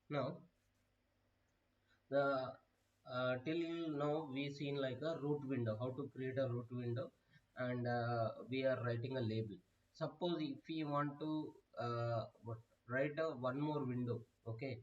Now the till now we seen like a root window, how to create a root window, and we are writing a label. Suppose if we want to write a one more window, okay,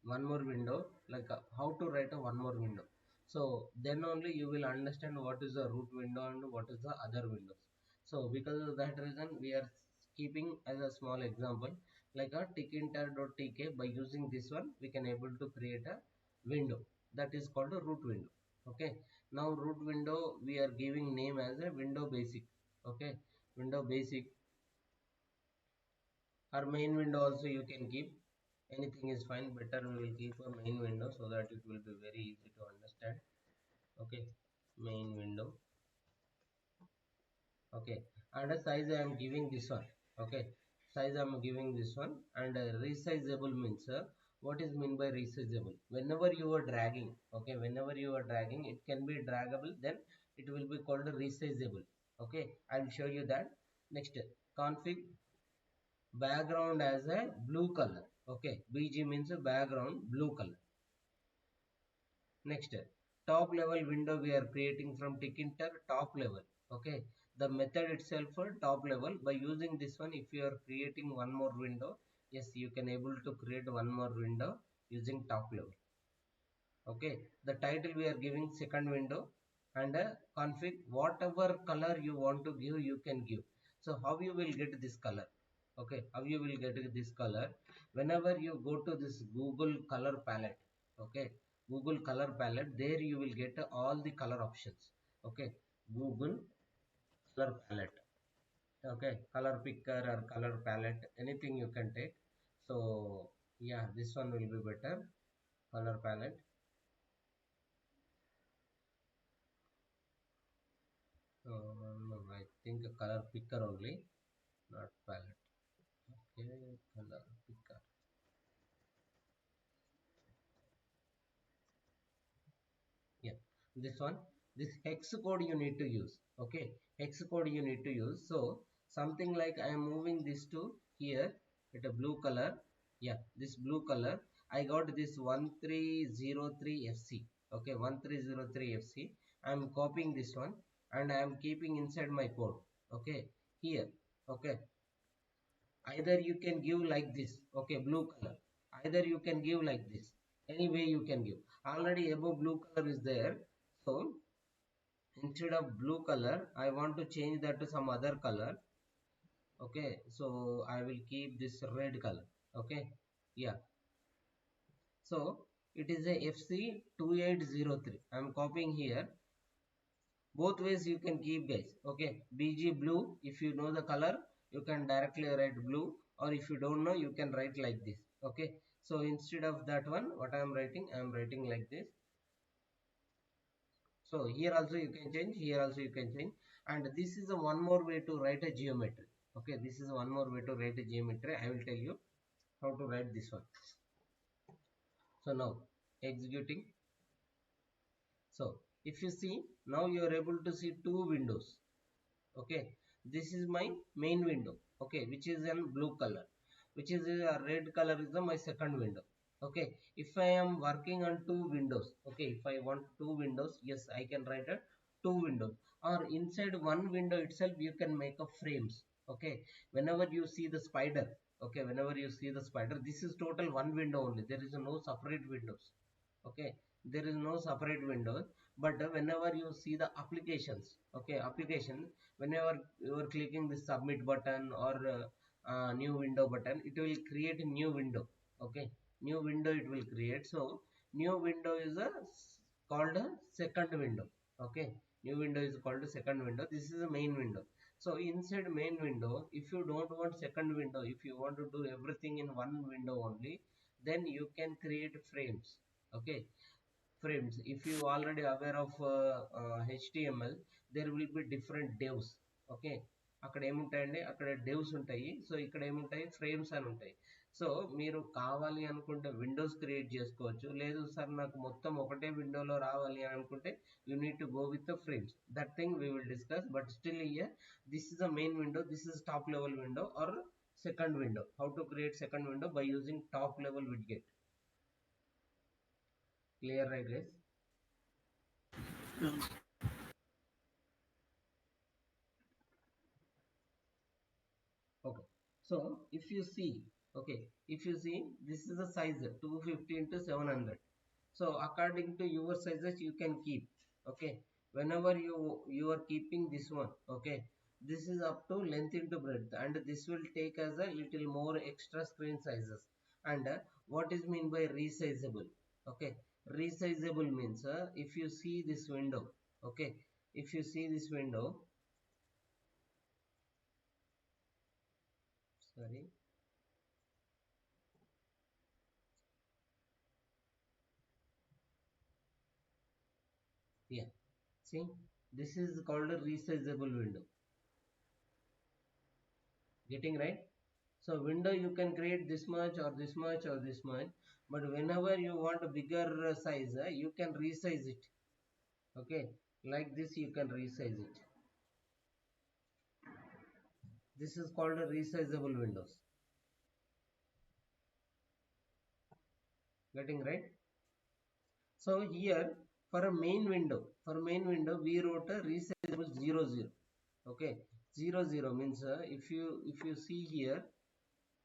one more window, like how to write a one more window. So then only you will understand what is the root window and what is the other windows. So because of that reason we are keeping as a small example like a tickinter.tk. By using this one we can able to create a window that is called a root window. Okay, now root window we are giving name as a window basic. Okay, window basic, or main window also you can keep, anything is fine. Better we will keep a main window so that it will be very easy to understand. Okay, main window. Okay, and a size I am giving this one. Okay, size I am giving this one. And resizable means what is mean by resizable? Whenever you are dragging, okay, whenever you are dragging it can be draggable, then it will be called resizable. Okay, I will show you that. Next, config background as a blue color. Okay, bg means a background blue color. Next, top level window we are creating from Tkinter top level. Okay, the method itself for top level. By using this one, if you are creating one more window, yes, you can able to create one more window using top level. Okay, the title we are giving second window. And config whatever color you want to give, you can give. So how you will get this color? Okay, how you will get this color? Whenever you go to this Google color palette, okay, Google color palette, there you will get all the color options. Okay, Google color palette. Okay, color picker or color palette, anything you can take. So yeah, this one will be better, color palette. No, I think a color picker only, not palette. Okay, color picker. Yeah, this one, this hex code you need to use. Okay, hex code you need to use. So something like I am moving this to here at a blue color. Yeah, this blue color, I got this 1303FC. Okay, 1303FC. I am copying this one and I am keeping inside my code. Okay, here. Okay, either you can give like this. Okay, blue color, either you can give like this, any way you can give. Already above blue color is there. So instead of blue color I want to change that to some other color. Okay, so I will keep this red color. Okay, yeah, so it is a FC2803. I am copying here. Both ways you can keep, guys. Okay, BG blue, if you know the color you can directly write blue, or if you don't know you can write like this. Okay, so instead of that one, what I am writing, I am writing like this. So here also you can change, here also you can change. And this is a one more way to write a geometry. Okay, this is one more way to write a geometry. I will tell you how to write this one. So now executing. So if you see, now you are able to see two windows. Okay, this is my main window. Okay, which is in blue color, which is a red color is the my second window. Okay, if I am working on two windows, okay, if I want two windows, yes, I can write a two windows. Or inside one window itself you can make a frames. Okay, whenever you see the spider, okay, whenever you see the spider, this is total one window only, there is no separate windows. Okay, there is no separate window. But whenever you see the applications, okay, application, whenever you are clicking the submit button or new window button, it will create a new window. Okay, new window it will create. So new window is a called a second window. Okay, new window is called a second window. This is a main window. So inside main window, if you don't want second window, if you want to do everything in one window only, then you can create frames. Okay, frames, if you already aware of HTML, there will be different devs. Okay, అక్కడ ఏముంటాయండి, అక్కడ devs ఉంటాయి. So ఇక్కడ ఏముంటాయి, frames అని ఉంటాయి. So మీరు కావాలి అనుకుంటే విండోస్ క్రియేట్ చేసుకోవచ్చు. లేదు సార్ నాకు మొత్తం ఒకటే విండోలో రావాలి అని అనుకుంటే you need to go with the frames. That thing we will discuss. But still year this is the main window, this is top level window or second window. How to create second window? By using top level widget. Clear, right, guys? Okay. So if you see, okay, if you see, this is the size 250 into 700. So according to your sizes, you can keep. Okay. Whenever you are keeping this one, okay, this is up to length into breadth, and this will take as a little more extra screen sizes. And what is mean by resizable? Okay, resizable means if you see this window, okay, if you see this window, sorry, yeah, see, this is called a resizable window. Getting right? So window you can create this much or this much or this much, but whenever you want a bigger size, you can resize it. Okay, like this you can resize it. This is called a resizable windows. Getting right? So here for main window we wrote a resizable 00. Okay, 00 means if you see here,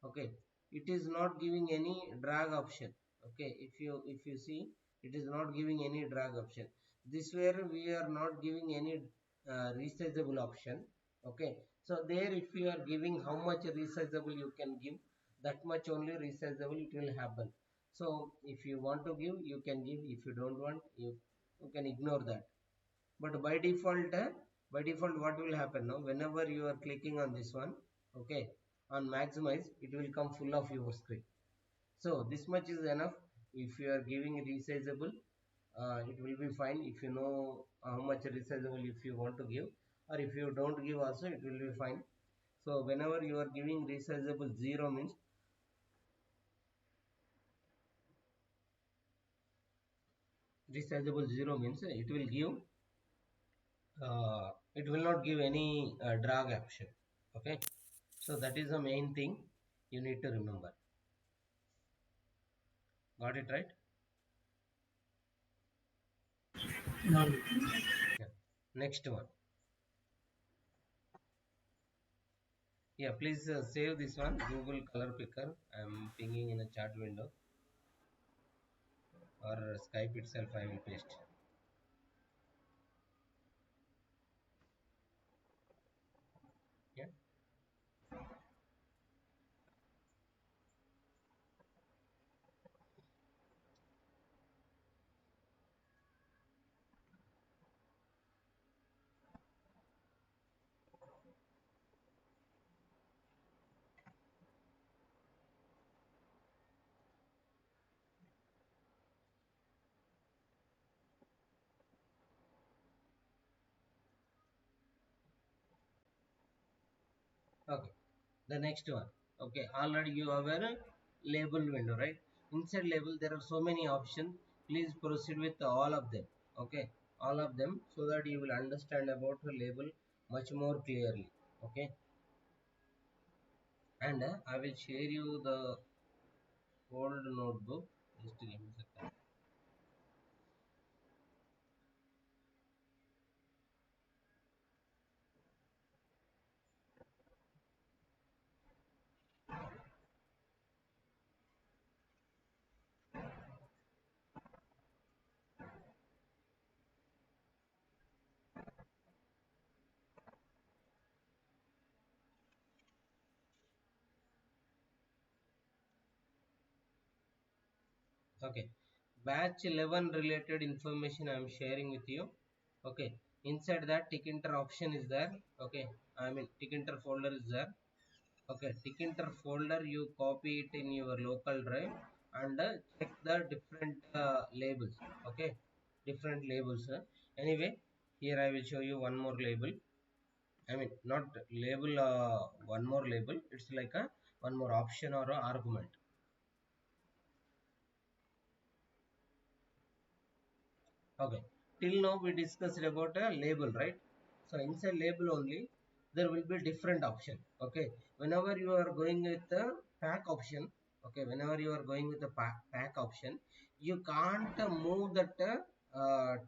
okay, it is not giving any drag option. Okay, if you see, it is not giving any drag option. This where we are not giving any resizable option. Okay, so there if you are giving how much resizable you can give, that much only resizable it will happen. So if you want to give, you can give. If you don't want, you can ignore that. But by default what will happen now, whenever you are clicking on this one, okay, on maximize, it will come full of your screen. So this much is enough. If you are giving resizable, it will be fine. If you know how much resizable if you want to give, or if you don't give also, it will be fine. So whenever you are giving resizable 0 means, it will give, it will not give any drag option. Okay, so that is the main thing you need to remember. Got it right? No. Yeah. Next one. Yeah, please save this one, Google Color Picker. I'm pinging in a chat window, or Skype itself I will paste. Yeah. Okay. The next one. Okay. Already you have a label window, right? Inside label there are so many options. Please proceed with all of them. Okay. All of them, so that you will understand about the label much more clearly. Okay. And I will share you the old notebook. Just give me a second. Okay. Batch 11 related information I am sharing with you. Okay. Inside that Tkinter option is there. Okay. I mean Tkinter folder is there. Okay. Tkinter folder, you copy it in your local drive, and check the different labels. Okay. Different labels. Anyway, here I will show you one more label. I mean not label, one more label. It's like a one more option or a argument. Okay. Till now we discussed about a label, right? So inside label only, there will be different option. Okay. Whenever you are going with the pack option, okay, whenever you are going with the pack option, you can't move that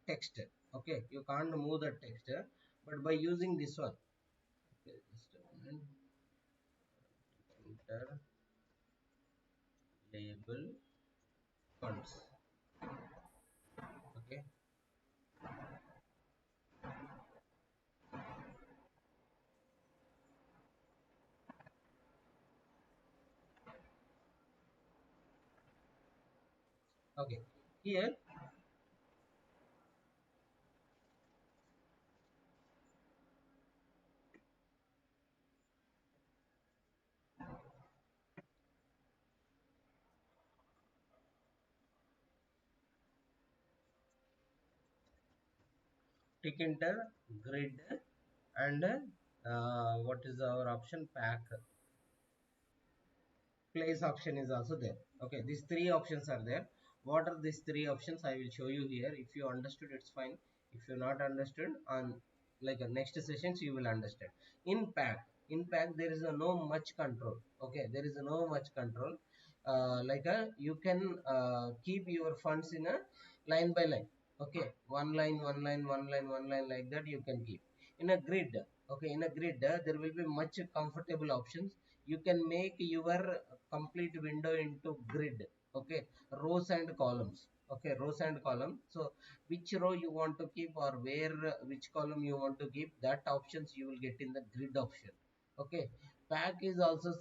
text. Okay, you can't move the text, but by using this one. Okay, just a minute. Enter label funds. Okay, okay, here tick enter grid, and what is our option? Pack. Place option is also there. Okay, these three options are there. What are these three options? I will show you here. If you understood, it's fine. If you not understood, on like next sessions you will understand. In pack there is a no much control. Okay, there is a no much control. You can keep your funds in a line by line. Okay, one line, one line, one line, one line, like that you can keep. In a grid, okay, in a grid there will be much comfortable options. You can make your complete window into grid. Okay, rows and columns. Okay, rows and column. So which row you want to keep, or where which column you want to keep, that options you will get in the grid option. Okay, pack is also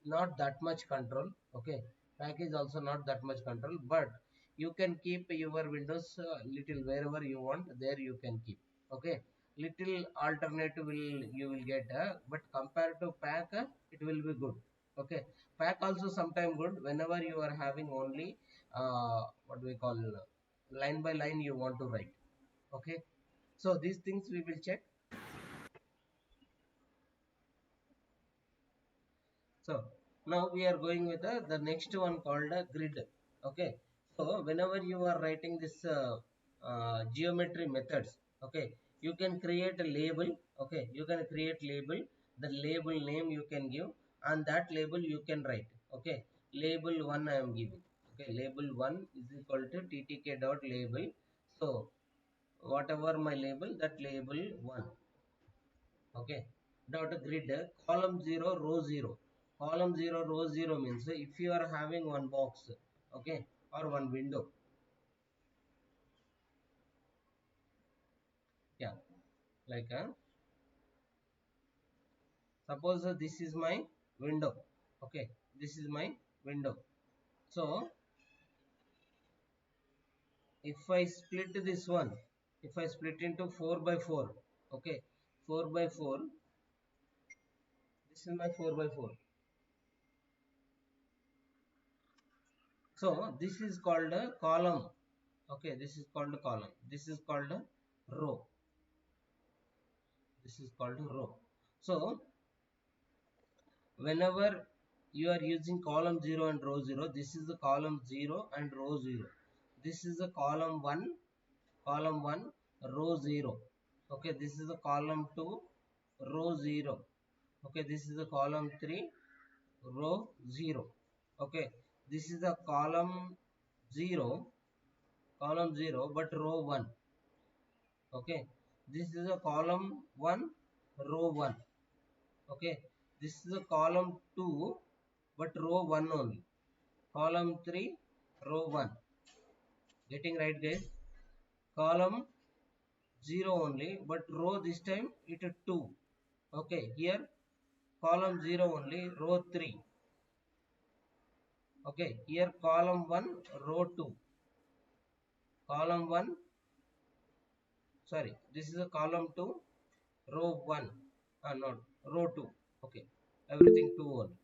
not that much control. Okay, pack is also not that much control, but you can keep your windows little wherever you want, there you can keep. Okay, little alternative will you will get, but compared to pack, it will be good. Okay, pack also sometime good whenever you are having only what we call line by line you want to write. Okay, so these things we will check. So now we are going with the next one called grid. Okay, so whenever you are writing this geometry methods, okay, you can create a label. Okay, you can create label. The label name you can give, and that label you can write. Okay, label 1 I am giving. Okay, label 1 is equal to ttk dot label. So whatever my label, that label 1. Okay, dot grid column 0 row 0. Column 0 row 0 means if you are having one box, okay, or one window. Yeah, like suppose this is my window. Okay, this is my window. So if I split this one, if I split into 4 by 4, okay, 4 by 4, this is my 4 by 4. So this is called a column. Okay, this is called a column. This is called a row. This is called a row. So whenever you are using column 0 and row 0, this is the column 0 and row 0. This is the column 1, column 1, row 0. Okay, this is the column 2, row 0. Okay, this is the column 3, row 0. Okay, this is the column 0, column 0, but row 1. Okay, this is a column 1, row 1. Okay, this is a column 2, but row 1 only. Column 3, row 1. Getting right, guys? Column 0 only, but row this time it is 2. Okay, here column 0 only, row 3. Okay, here column 1, row 2. Column 1, sorry, this is a column 2, row 1. Not row 2. Okay, everything 2 only.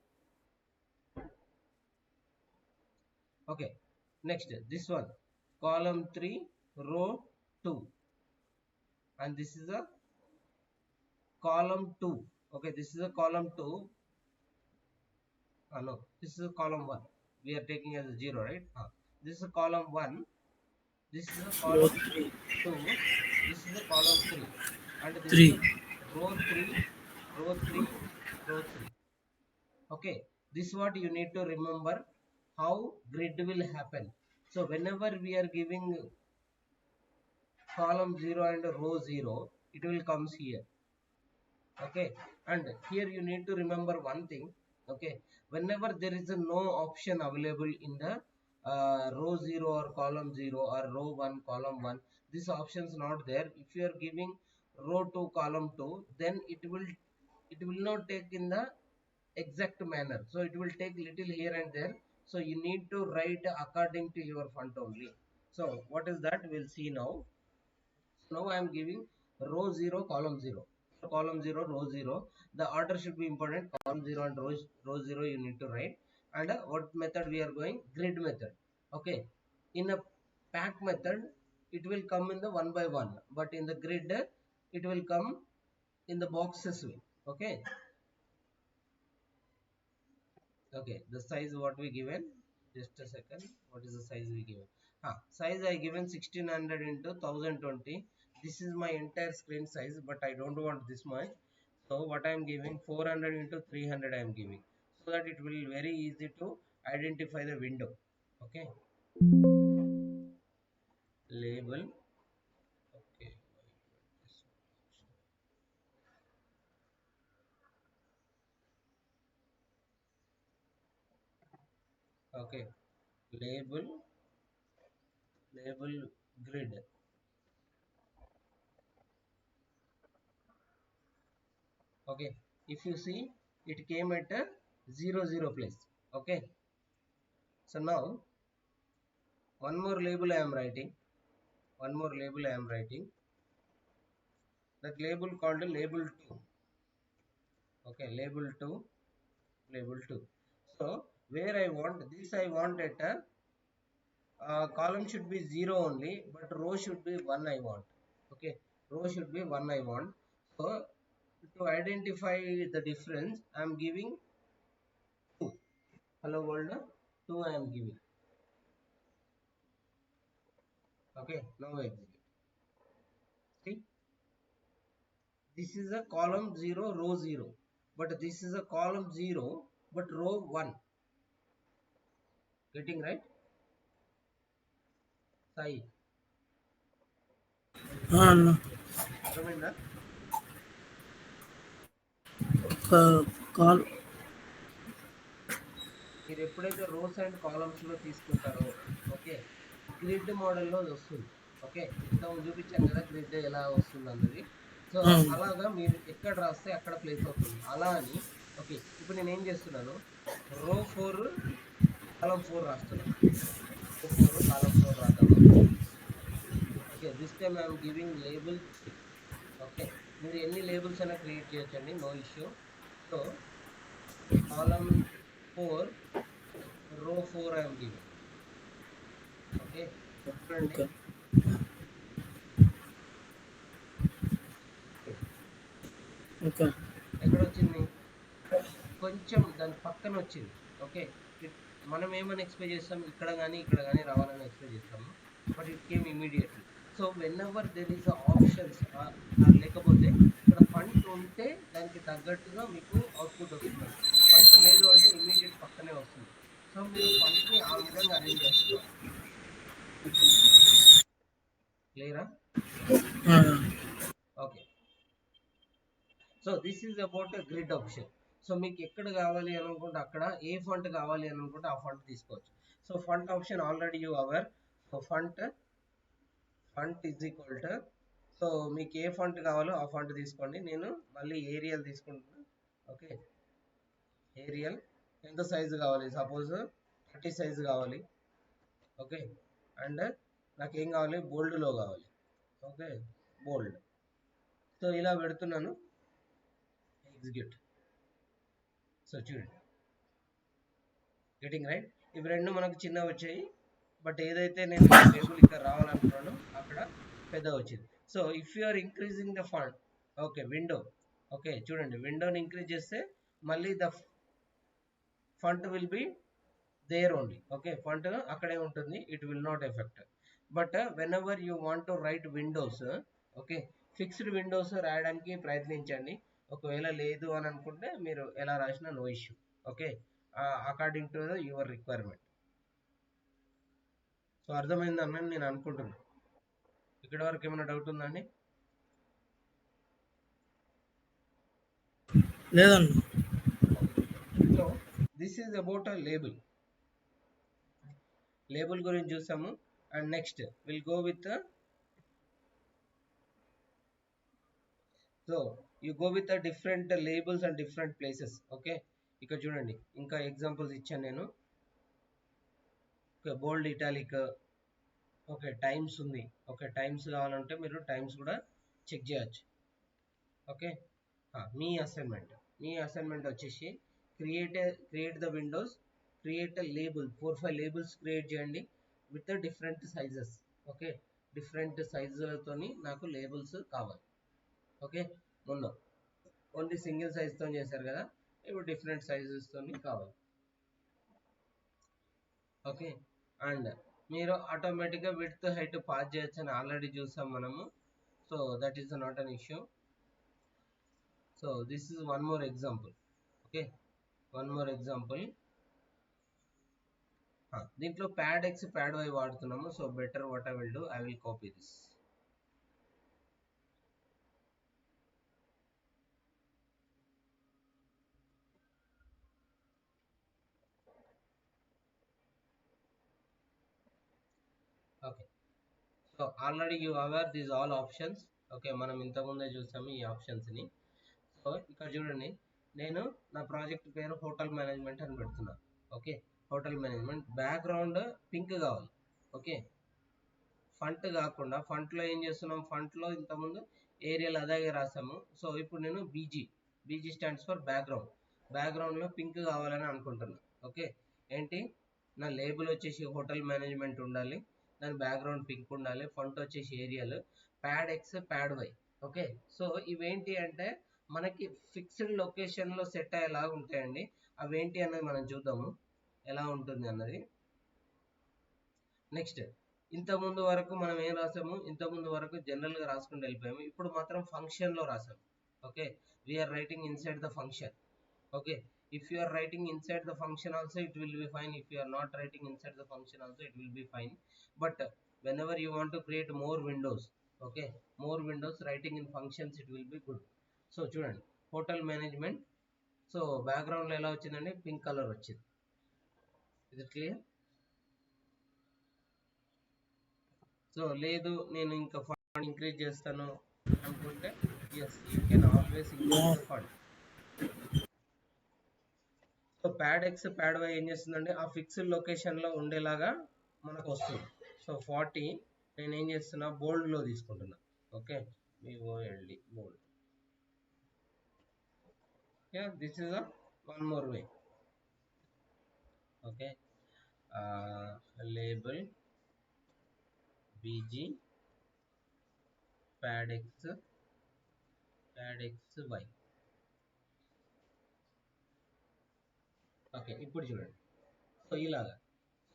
Okay, next this one, column 3, row 2, and this is a column 2. Okay, this is a column 2. No, this is a column 1. We are taking as a 0, right? This is a column 1. This is a Row column 3. 2. This is a column 3, and this is 3. a row 3, row 3, row 3. Okay, this is what you need to remember, how grid will happen. So whenever we are giving column 0 and row 0, it will comes here. Okay, and here you need to remember one thing. Okay, whenever there is a no option available in the row 0 or column 0 or row 1 column 1, this option is not there. If you are giving row 2 column 2, then it will not take in the exact manner, so it will take little here and there, so you need to write according to your font only. So what is that, we'll see now. Now I am giving row 0 column 0. Column 0 row 0, the order should be important. Column 0 and row 0 you need to write. And what method we are going, grid method. Okay, in a pack method it will come in the one by one, but in the grid it will come in the boxes way. Okay, okay, the size what we given, just a second, what is the size we given? Size I given 1600 into 1020. This is my entire screen size, but I don't want this much, so what I am giving 400 into 300 I am giving, so that it will very easy to identify the window. Okay, label. Okay, okay, label grid. Okay, if you see, it came at a 0 0 place. Okay, so now one more label I am writing. One more label I am writing. That label called label 2. Okay, label 2, label 2. So where I want this, I want at a column should be 0 only, but row should be 1 I want. Okay, row should be 1 I want. So to identify the difference, I am giving 2. Hello world, 2 I am giving. Okay, now execute. See, this is a column 0 row 0, but this is a column 0 but row 1. Getting right? Sai, అన్న అర్థమైందా? Call మీరు ఎప్పుడైతే rows and columns లో తీసుకుంటారో, okay, grid మోడల్లో వస్తుంది. Okay, ఇంతకు చూపించాను కదా గ్రిడ్ ఎలా వస్తుంది అన్నది. సో అలాగా మీరు ఎక్కడ రాస్తే అక్కడ ప్లేస్ అవుతుంది. అలా అని ఓకే, ఇప్పుడు నేను ఏం చేస్తున్నాను, రో 4 కాలం 4 రాస్తున్నాను. రో 4 కాలం 4 రాద్దాము. Okay, this time I'm giving label. Okay, మీరు ఎన్ని లేబుల్స్ అయినా క్రియేట్ చేయొచ్చండి, no issue. So column 4 row 4 I am giving. Okay, okay okay ఎక్కడ వచ్చింది, కొంచెం దాని పక్కన వచ్చింది. ఓకే, మనం ఏమని ఎక్స్పెక్ట్ చేస్తాం, ఇక్కడ కానీ రావాలని ఎక్స్పెక్ట్ చేస్తాము, but it came immediately. So when ever there is options లేకపోతే ఇక్కడ ఫంట్ ఉంటే దానికి తగ్గట్టుగా మీకు అవుట్పుట్ వస్తుంది. ఫంట్ లేదు అంటే ఇమీడియట్ పక్కనే వస్తుంది. సో మీరు ఫంట్ని ఆ విధంగా అరేంజ్ చేసుకోవాలి. క్లియరా? Okay, so this is about grid option. So మీకు ఎక్కడ కావాలి అని అనుకుంటే అక్కడ, ఏ ఫంట్ కావాలి అని అనుకుంటే ఆ ఫంట్ తీసుకోవచ్చు. So ఫంట్ option already you our. So ఫంట్ is equal to, so మీకు ఏ ఫంట్ కావాలో ఆ ఫంట్ తీసుకోండి. నేను మళ్ళీ ఏరియల్ తీసుకుంటున్నాను. ఓకే, ఏరియల్ ఎంత సైజు కావాలి, సపోజ్ 30 సైజు కావాలి. ఓకే, అండ్ నాకేం కావాలి, బోల్డ్లో కావాలి. ఓకే, బోల్డ్. సో ఇలా పెడుతున్నాను, ఎగ్జిక్యూట్. సో చూడండి, గెటింగ్ రైట్. ఇవి రెండు మనకు చిన్న వచ్చాయి, బట్ ఏదైతే నేను టేబుల్ ఇక్కడ రావాలనుకున్నానో అక్కడ పెద్ద వచ్చింది. So if you are increasing the font, okay, window. Okay, చూడండి, విండోని ఇంక్రీజ్ చేస్తే మళ్ళీ the font will be there only. Okay, font అక్కడే ఉంటుంది, it will not effect. But whenever you want to write windows, okay, fixed windows రాయడానికి ప్రయత్నించండి. ఒకవేళ లేదు అని అనుకుంటే మీరు ఎలా రాసినా no issue. Okay, according to your requirement. So అర్థమైందని నేను అనుకుంటున్నాను. ఇక్కడ వరకు ఏమైనా డౌట్ ఉందండి? లేదన్న. So this is about a label గురించి చూసాము. And next will go with so you go with different labels and different places. Okay, ఇక్కడ చూడండి ఇంకా ఎగ్జాంపుల్స్ ఇచ్చాను నేను. Okay, bold italic, okay Times ఉంది. ఓకే టైమ్స్ కావాలంటే మీరు టైమ్స్ కూడా చెక్ చేయొచ్చు. ఓకే, మీ అసైన్మెంట్ వచ్చేసి create the windows, create label 4-5 labels create చేయండి with different sizes. Okay, different సైజులతోని నాకు లేబుల్స్ కావాలి. ఓకే, మొన్న ఓన్లీ సింగిల్ సైజ్తో చేశారు కదా, ఇప్పుడు డిఫరెంట్ సైజెస్తో కావాలి. ఓకే, అండ్ మీరు ఆటోమేటిక్గా విడ్త్ హైట్ పాస్ చేయొచ్చు అని ఆల్రెడీ చూసాం మనము. So that is not an issue. So this is one more example. Okay, one more example. దీంట్లో ప్యాడ్ ఎక్స్ ప్యాడ్ వై వాడుతున్నాము. So better what I will do, I will copy this. Okay, so already you aware these all options. Okay, మనం ఇంతకుముందే చూసాము ఈ ఆప్షన్స్ని. So ఇక్కడ చూడండి, నేను నా ప్రాజెక్ట్ పేరు హోటల్ మేనేజ్మెంట్ అని పెడుతున్నాను. Okay, hotel management background pink కావాలి. ఓకే, ఫంట్ కాకుండా, ఫంట్లో ఏం చేస్తున్నాం, ఫంట్లో ఇంతకుముందు ఏరియల్ అలాగే రాసాము. సో ఇప్పుడు నేను బీజీ స్టాండ్స్ ఫర్ బ్యాక్గ్రౌండ్లో పింక్ కావాలని అనుకుంటున్నాను. ఓకే, ఏంటి నా లేబుల్ వచ్చేసి హోటల్ మేనేజ్మెంట్ ఉండాలి, దాని బ్యాక్గ్రౌండ్ పింక్ ఉండాలి, ఫంట్ వచ్చేసి Arial, pad x pad y. Okay, so ఇవేంటి అంటే మనకి ఫిక్స్డ్ లొకేషన్లో సెట్ అయ్యేలాగా ఉంటాయండి. అవేంటి అన్నది మనం చూద్దాము ఎలా ఉంటుంది అన్నది. నెక్స్ట్, ఇంతకుముందు వరకు మనం ఏం రాసాము, ఇంతకుముందు వరకు జనరల్గా రాసుకుంటూ వెళ్ళిపోయాము. ఇప్పుడు మాత్రం ఫంక్షన్లో రాసాము. Okay, we're writing inside the function. Okay, if you are writing inside the function also it will be fine, if you are not writing inside the function also it will be fine. But whenever you want to create more windows, okay, more windows writing in functions, it will be good. So చూడండి, hotel management. So బ్యాక్గ్రౌండ్లో ఎలా వచ్చిందండి, pink colour వచ్చింది. ఇది clear? So లేదు నేను ఇంకా fund increase చేస్తాను అనుకుంటే yes, you can always increase the fund. So pad x pad y ఏం చేస్తుందండి, ఆ ఫిక్స్డ్ లొకేషన్లో ఉండేలాగా మనకు వస్తుంది. సో 40 నేను ఏం చేస్తున్నా, బోల్డ్లో తీసుకుంటున్నా. Okay, BOLD bold. Yeah, this is a one more way. Okay, label BG pad X Y. Okay, ఇప్పుడు చూడండి. సో ఇలాగా,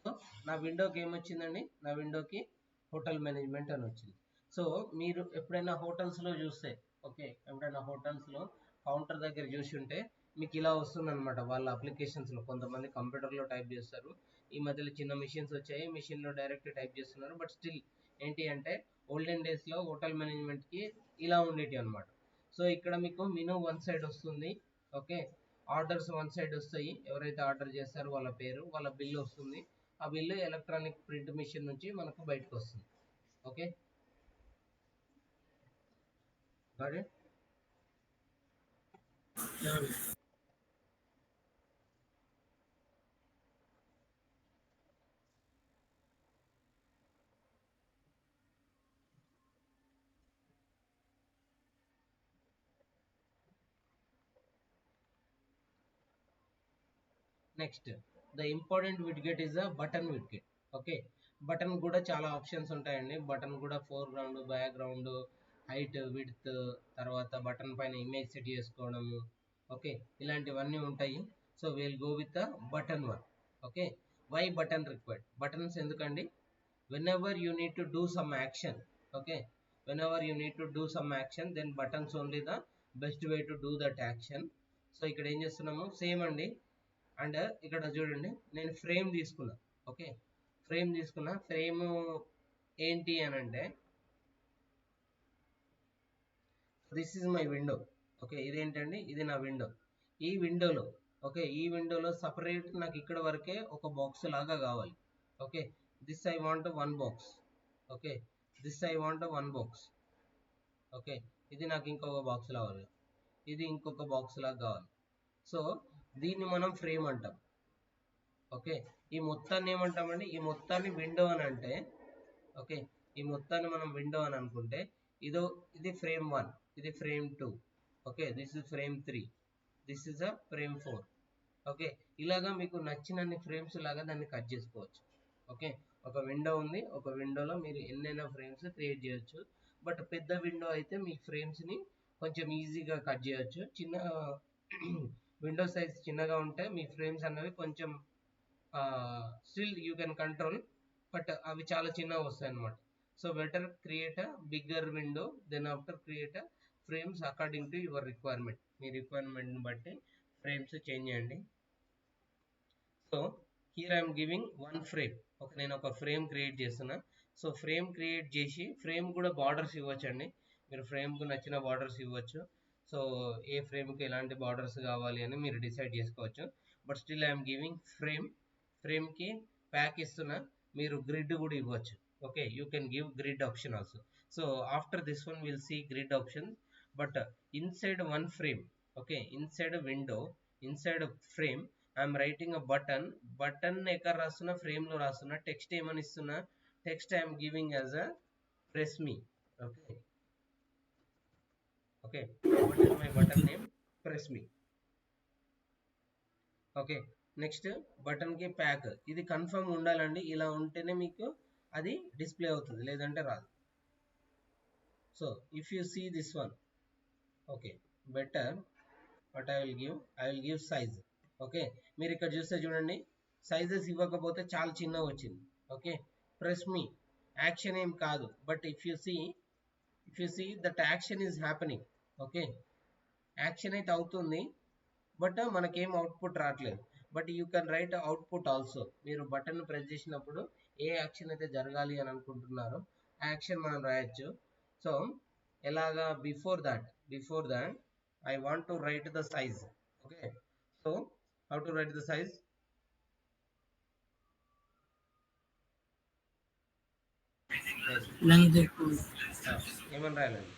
సో నా విండోకి ఏమొచ్చిందండి, నా విండోకి హోటల్ మేనేజ్మెంట్ అని వచ్చింది. సో మీరు ఎప్పుడైనా హోటల్స్లో చూస్తే, ఓకే ఎప్పుడైనా హోటల్స్లో కౌంటర్ దగ్గర చూసి ఉంటే మీకు ఇలా వస్తుంది అనమాట. వాళ్ళ అప్లికేషన్స్లో కొంతమంది కంప్యూటర్లో టైప్ చేస్తారు. ఈ మధ్యలో చిన్న మిషన్స్ వచ్చాయి, మిషన్లో డైరెక్ట్ టైప్ చేస్తున్నారు. బట్ స్టిల్ ఏంటి అంటే ఓల్డెన్ డేస్లో హోటల్ మేనేజ్మెంట్కి ఇలా ఉండేటి అనమాట. సో ఇక్కడ మీకు మెనూ వన్ సైడ్ వస్తుంది. ఓకే, ఆర్డర్స్ వన్ సైడ్ వస్తాయి, ఎవరైతే ఆర్డర్ చేస్తారో వాళ్ళ పేరు, వాళ్ళ బిల్ వస్తుంది. ఆ బిల్లు ఎలక్ట్రానిక్ ప్రింట్ మిషన్ నుంచి మనకు బయటకు వస్తుంది. Okay, got it? Next, the important widget is the button widget. Okay, button కూడా చాలా ఆప్షన్స్ ఉంటాయండి. బటన్ కూడా ఫోర్గ్రౌండ్, బ్యాక్గ్రౌండ్, హైట్, విడ్త్, తర్వాత బటన్ పైన ఇమేజ్ సెట్ చేసుకోవడము. ఓకే, ఇలాంటివన్నీ ఉంటాయి. So will go with the button one. Okay, why button required? Buttons ఎందుకండి, whenever you need to do some action, okay, whenever you need to do some action, then buttons only the best way to do that action. So ఇక్కడ ఏం చేస్తున్నాము, same అండి. And ఇక్కడ చూడండి, నేను frame తీసుకున్నా. Okay, frame తీసుకున్నా. Frame ఏంటి అని అంటే this is my window. Okay, ఇదేంటండి, ఇది నా విండో. ఈ విండోలో ఓకే, ఈ విండోలో సపరేట్ నాకు ఇక్కడ వరకే ఒక బాక్స్ లాగా కావాలి. Okay, this I want one box. Okay, this I want one box. Okay, ఇది నాకు ఇంకొక బాక్స్ కావాలి, ఇది ఇంకొక బాక్స్ లాగా కావాలి. సో దీన్ని మనం ఫ్రేమ్ అంటాం. ఓకే, ఈ మొత్తాన్ని ఏమంటామండి, ఈ మొత్తాన్ని విండో అని అంటే ఓకే, ఈ మొత్తాన్ని మనం విండో అని అనుకుంటే ఇది ఫ్రేమ్ 1, ఇది frame 2. Okay, this is frame 3, this is a frame 4. Okay, ఇలాగా మీకు నచ్చినన్ని ఫ్రేమ్స్ లాగా దాన్ని కట్ చేసుకోవచ్చు. ఓకే, ఒక విండో ఉంది, ఒక విండోలో మీరు ఎన్నైనా ఫ్రేమ్స్ క్రియేట్ చేయొచ్చు. బట్ పెద్ద విండో అయితే మీ ఫ్రేమ్స్ని కొంచెం ఈజీగా కట్ చేయొచ్చు. చిన్న విండో సైజ్ చిన్నగా ఉంటే మీ ఫ్రేమ్స్ అనేవి కొంచెం still you can control, but అవి చాలా చిన్నగా వస్తాయి అన్నమాట. So better create a bigger window, then after create a frames according to your requirement. మీ రిక్వైర్మెంట్ని బట్టి ఫ్రేమ్స్ చేంజ్ చేయండి. So here I'm giving one frame. Okay, నేను ఒక ఫ్రేమ్ క్రియేట్ చేస్తున్నా. సో ఫ్రేమ్ క్రియేట్ చేసి ఫ్రేమ్ కూడా బార్డర్స్ ఇవ్వచ్చండి. మీరు ఫ్రేమ్కు నచ్చిన బార్డర్స్ ఇవ్వచ్చు. సో ఏ ఫ్రేమ్కి ఎలాంటి బార్డర్స్ కావాలి అని మీరు డిసైడ్ చేసుకోవచ్చు. బట్ స్టిల్ ఐఎమ్ గివింగ్ ఫ్రేమ్కి ప్యాక్ ఇస్తున్నా. మీరు గ్రిడ్ కూడా ఇవ్వచ్చు. Okay, you can give grid option also. So after this one will see grid option. But inside one frame, okay, inside window, inside frame I'm writing a button ఎక్కడ రాస్తున్నా, frame లో రాస్తున్నా. Text ఏమని ఇస్తున్నా, text I'm giving as a press me. Okay, okay, what is my button name, press me. Okay, next button కి pack, ఇది confirm ఉండాలండి. ఇలా ఉంటేనే మీకు అది డిస్ప్లే అవుతుంది, లేదంటే రాదు. So if you see this one, okay, better what I will give size. Okay, మీరు ఇక్కడ చూస్తే చూడండి, సైజెస్ ఇవ్వకపోతే చాలా చిన్నగా వచ్చింది. ఓకే, ప్రెస్ మీ యాక్షన్ ఏం కాదు, but if you see that action is happening. Okay, action అయితే అవుతుంది, బట్ మనకేం అవుట్పుట్ రావట్లేదు. But you can write output also. మీరు బటన్ ప్రెస్ చేసినప్పుడు ఏ యాక్షన్ అయితే జరగాలి అని అనుకుంటున్నారో ఆ యాక్షన్ మనం రాయొచ్చు. సో ఎలాగా, before that I want to write the size. Okay, so how to write the size? Yes. length equal ఏమని రాయాలండి,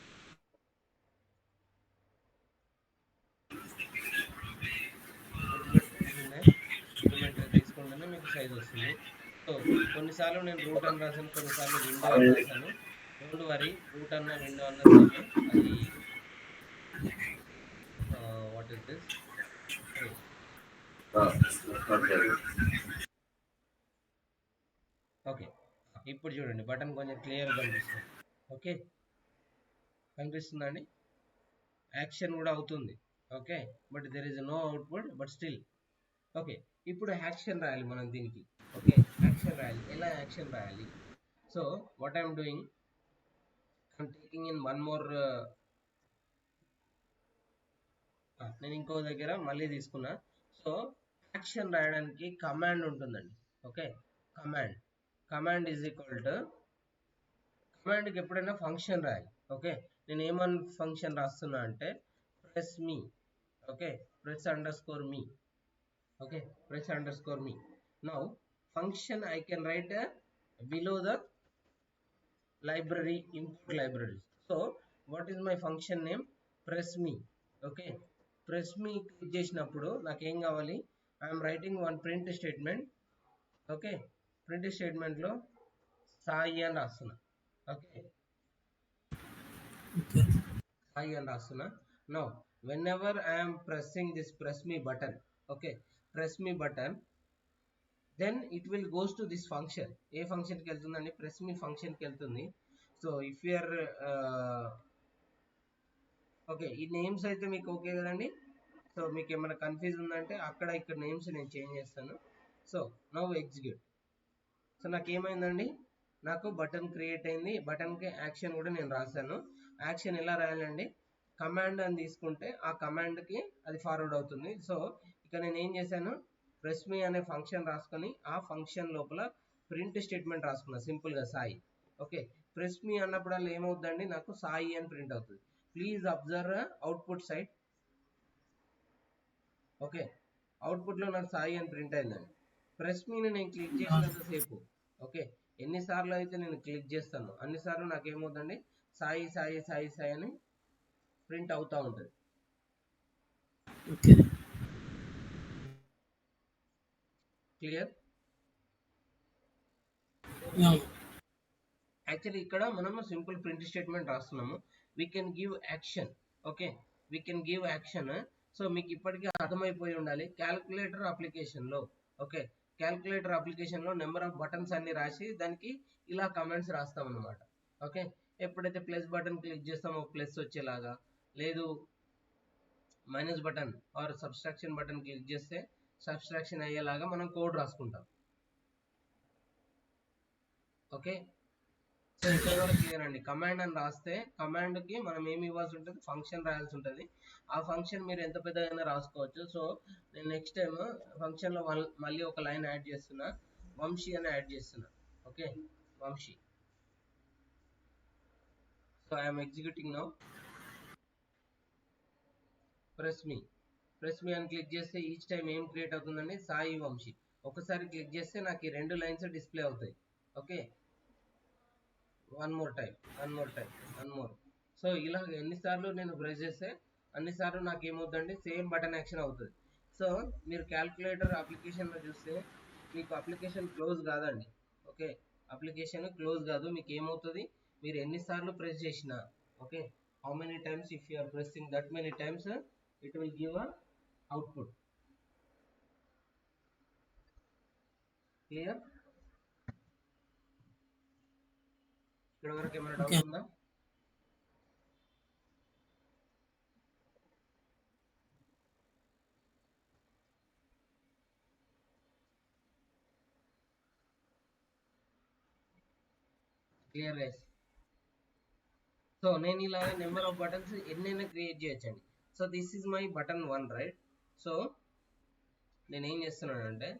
జియోమెట్రీ తీసుకుంటేనే మీకు సైజ్ వస్తుంది. సో కొన్నిసార్లు నేను రూట్ అని రాసాను, కొన్నిసార్లు విండో అని రాసాను. డోంట్ వరీ, రూట్ అన్న విండో అన్న సేమే. అది వాట్ ఇస్ దిస్, ఓకే. ఇప్పుడు చూడండి, బటన్ కొంచెం క్లియర్ కనిపిస్తుంది. ఓకే, కనిపిస్తుందా అండి, యాక్షన్ కూడా అవుతుంది. Okay, but there is no output, but still. Okay, ఇప్పుడు యాక్షన్ రాయాలి మనం దీనికి. ఓకే, యాక్షన్ రాయాలి. ఎలా యాక్షన్ రాయాలి? So what I'm doing, I'm taking in one more. నేను ఇంకో దగ్గర మళ్ళీ తీసుకున్నా. సో యాక్షన్ రాయడానికి కమాండ్ ఉంటుందండి. Okay, command is equal to, కమాండ్కి ఎప్పుడైనా ఫంక్షన్ రాయాలి. ఓకే, నేను ఏమని ఫంక్షన్ రాస్తున్నా అంటే press me. Okay, press underscore me. Okay, press underscore me. Now function I can write below the library, input libraries. So what is my function name, press me. Okay, press me click చేసినప్పుడు నాకు ఏం కావాలి, I am writing one print statement. Okay, print statement లో సాయి అని రాస్తున్నా. Okay, Sai అని రాస్తున్నా. Now whenever I am pressing this press me button, okay, press me button, then it will goes to this function. ఏ ఫంక్షన్ కి వెళ్తుందండి, press మీ function కి వెళ్తుంది. So if you are okay, ఈ నేమ్స్ అయితే మీకు ఓకే కదండి. సో మీకు ఏమైనా కన్ఫ్యూజ్ ఉందంటే అక్కడ ఇక్కడ నేమ్స్ నేను చేంజ్ చేస్తాను. So now execute. సో నాకు ఏమైందండి, నాకు బటన్ క్రియేట్ అయింది. బటన్కి యాక్షన్ కూడా నేను రాశాను. యాక్షన్ ఎలా రాయాలండి, కమాండ్ అని తీసుకుంటే ఆ కమాండ్కి అది ఫార్వర్డ్ అవుతుంది. సో ఇక్కడ నేను ఏం చేశాను, ప్రెస్ మీ అనే ఫంక్షన్ రాసుకొని ఆ ఫంక్షన్ లోపల ప్రింట్ స్టేట్మెంట్ రాసుకున్నా సింపుల్ గా సాయి. ఓకే, ప్రెస్ మీ అన్నప్పుడల్లా ఏమవుతుందండి, నాకు సాయి అని ప్రింట్ అవుతుంది. Please observe output side. Okay, output లో నాకు సాయి అని ప్రింట్ అయిందండి. ప్రెస్ మీని నేను క్లిక్ చేసినంతసేపు, ఓకే, ఎన్నిసార్లు అయితే నేను క్లిక్ చేస్తాను అన్నిసార్లు నాకు ఏమవుతుందండి, సాయి సాయి సాయి సాయి అని ప్రింట్ అవుతా ఉంటుంది. ఓకే. క్లియర్? ఆ, యాక్చువల్లీ ఇక్కడ మనము సింపుల్ ప్రింట్ స్టేట్మెంట్ రాస్తున్నాము. We can give action. Okay, we can give action. So మీకు ఇప్పటికీ అర్థమైపోయి ఉండాలి. క్యాల్కులేటర్ అప్లికేషన్లో, ఓకే, క్యాల్కులేటర్ అప్లికేషన్లో నెంబర్ ఆఫ్ బటన్స్ అన్ని రాసి దానికి ఇలా కమెంట్స్ రాస్తాం అనమాట. ఓకే, ఎప్పుడైతే ప్లస్ బటన్ క్లిక్ చేస్తామో ప్లస్ వచ్చేలాగా, లేదు minus button or subtraction button click చేస్తే సబ్స్ట్రాక్షన్ అయ్యేలాగా మనం కోడ్ రాసుకుంటాం. ఓకే, సో ఇక్కడ కూడా క్లియర్ అండి. కమాండ్ అని రాస్తే కమాండ్ కి మనం ఏమి ఇవ్వాల్సి ఉంటుంది, ఫంక్షన్ రాయాల్సి ఉంటుంది. ఆ ఫంక్షన్ మీరు ఎంత పెద్దగా రాసుకోవచ్చు. సో నేను నెక్స్ట్ టైం ఫంక్షన్ లో మళ్ళీ ఒక లైన్ యాడ్ చేస్తున్నా, వంశీ అని యాడ్ చేస్తున్నా. Okay, Vamshi. So I'm executing now. Press me అని క్లిక్ చేస్తే ఈచ్ టైం ఏం క్రియేట్ అవుతుందండి, సాయి వంశీ. ఒకసారి క్లిక్ చేస్తే నాకు ఈ 2 లైన్స్ డిస్ప్లే అవుతాయి. Okay, one more time. So ఇలా ఎన్నిసార్లు నేను ప్రెస్ చేస్తే అన్నిసార్లు నాకు ఏమవుతుందండి, సేమ్ బటన్ యాక్షన్ అవుతుంది. సో మీరు క్యాల్కులేటర్ అప్లికేషన్లో చూస్తే మీకు అప్లికేషన్ క్లోజ్ కాదండి. ఓకే, అప్లికేషన్ క్లోజ్ కాదు. మీకు ఏమవుతుంది, మీరు ఎన్నిసార్లు ప్రెస్ చేసినా, okay, how many times if you are pressing that many times it will give a output. Clear? ఇక్కడ వరకు ఏమైనా ఓకే. డౌట్ ఉందా? Clear guys? సో నేను ఇలాగ నెంబర్ ఆఫ్ బటన్స్ ఎన్నైనా క్రియేట్ చేయొచ్చండి. So this is my button 1, right? So నేను ఏం చేస్తున్నానంటే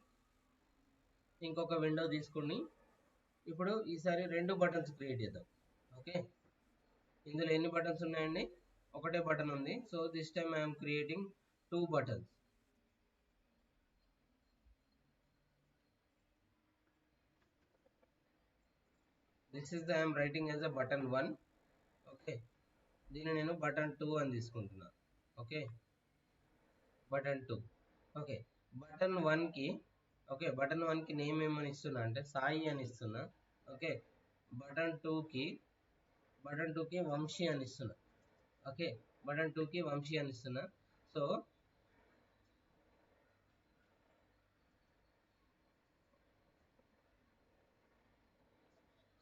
ఇంకొక విండో తీసుకుని ఇప్పుడు ఈసారి 2 బటన్స్ క్రియేట్ చేద్దాం. ఓకే, ఇందులో ఎన్ని బటన్స్ ఉన్నాయండి, ఒకటే బటన్ ఉంది. So this time I'm creating 2 buttons. This is the I'm writing as a button 1. Okay, దీన్ని నేను బటన్ 2 అని తీసుకుంటున్నా. Okay, button 2. ఓకే, బటన్ 1 కి, ఓకే, బటన్ 1 కి నేమ్ ఏమని ఇస్తున్నా అంటే సాయి అని ఇస్తున్నా. ఓకే, బటన్ 2 కి వంశీ అని ఇస్తున్నా. ఓకే, బటన్ 2 కి వంశీ అని ఇస్తున్నా. So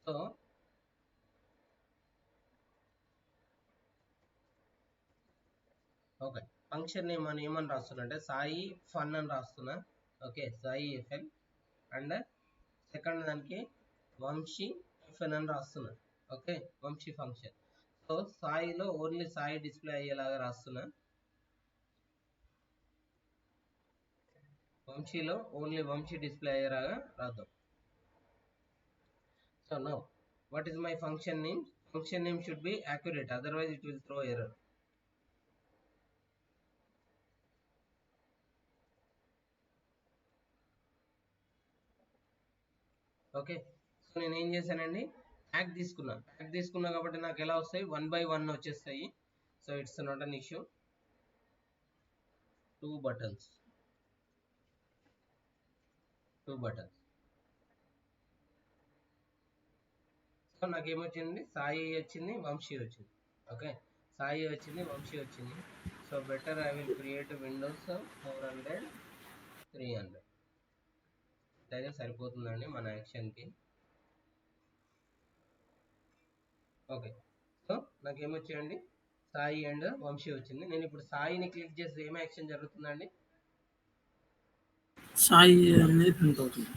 so okay, function name అని ఏమని రాస్తున్నా అంటే సాయి ఫన్ అని రాస్తున్నా. Okay, Sai FN. And second దానికి వంశీ ఎఫ్ఎన్ అని రాస్తున్నా. Okay, Vamshi function. సో సాయిలో ఓన్లీ సాయి డిస్ప్లే అయ్యేలాగా రాస్తున్నా. వంశీలో ఓన్లీ వంశీ డిస్ప్లే అయ్యేలాగా రాద్దాం. So now what is my function name? Function name should be accurate, otherwise it will throw error. Okay, so నేను ఏం చేశానండి, ట్యాగ్ తీసుకున్నా కాబట్టి నాకు ఎలా వస్తాయి, 1 by 1 వచ్చేస్తాయి. So it's not an issue. 2 buttons. So నాకు ఏమొచ్చింది, సాయి వచ్చింది, వంశీ వచ్చింది. ఓకే, సాయి వచ్చింది, వంశీ వచ్చింది. So better I will create windows 400 300. అయితే సరిపోతుందండి మన యాక్షన్కి. ఓకే, సో నాకేమొచ్చాయండి, సాయి అండ్ వంశీ వచ్చింది. నేను ఇప్పుడు సాయిని క్లిక్ చేస్తే ఏం యాక్షన్ జరుగుతుందండి, సాయి అనేది ప్రింట్ అవుతుంది.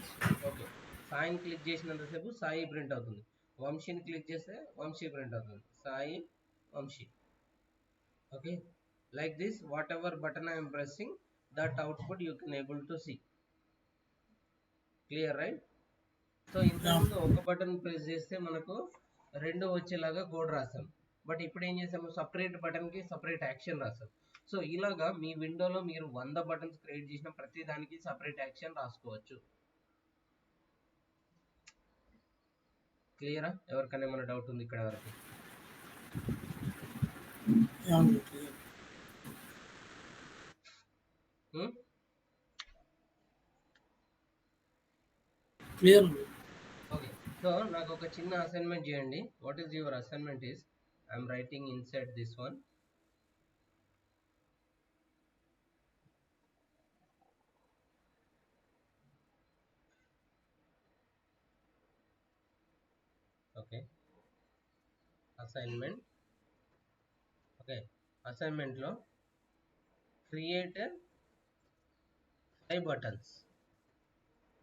ఓకే, సాయిని క్లిక్ చేసినంతసేపు సాయి ప్రింట్ అవుతుంది. వంశీని క్లిక్ చేస్తే వంశీ ప్రింట్ అవుతుంది. Sai, Vamshi. Okay, like this whatever button I am pressing, that output you can able to see. Clear, right? So ఇంతకుముందు ఒక బటన్ ప్రెస్ చేస్తే మనకు రెండు వచ్చేలాగా కోడ్ రాసాం. బట్ ఇప్పుడు ఏం చేసాము, సపరేట్ బటన్కి సపరేట్ యాక్షన్ రాసాం. సో ఇలాగా మీ విండోలో మీరు 100 బటన్స్ క్రియేట్ చేసిన ప్రతి దానికి సపరేట్ యాక్షన్ రాసుకోవచ్చు. క్లియరా? ఎవరికైనా ఏమైనా డౌట్ ఉంది ఇక్కడ వరకు? క్లియర్. ఓకే, సో నాకు ఒక చిన్న అసైన్మెంట్ చేయండి. What is your assignment is, I'm writing inside this one. Okay, assignment. Okay, అసైన్మెంట్లో create 5 buttons.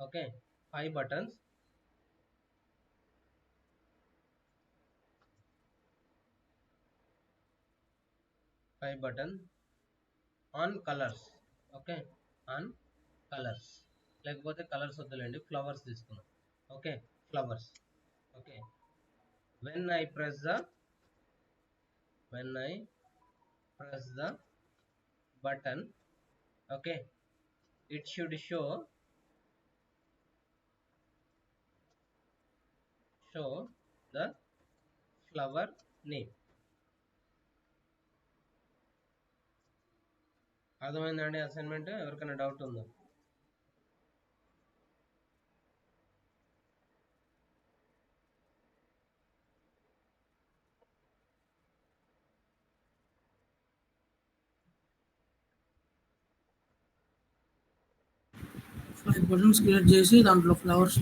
Okay, 5 buttons. 5 buttons on colors. Okay, on colors. లేకపోతే కలర్స్ వద్దులేండి, ఫ్లవర్స్ తీసుకున్నాం. Okay, flowers. Okay, when I press the button, okay, it should show the flower name. అర్థమైందండి assignment? ఎవరికైనా doubt ఉందా? Five buttons create చేసి దాంట్లో flowers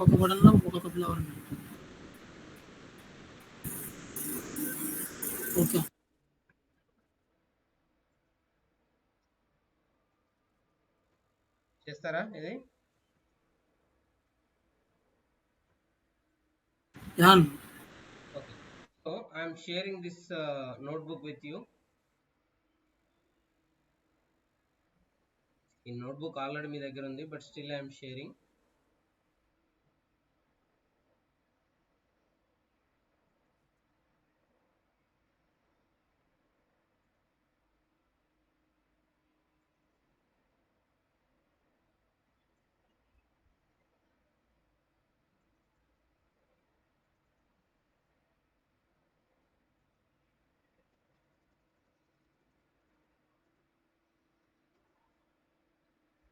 ఒక బటన్లో ఒక్కొక్క ఫ్లవర్. ఓకే, చేస్తారా ఇది? An. Okay, so I am sharing this notebook with you. ఈ నోట్బుక్ ఆల్రెడీ మీ దగ్గర ఉంది, but still I'm sharing.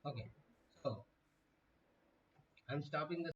Okay, so I'm stopping the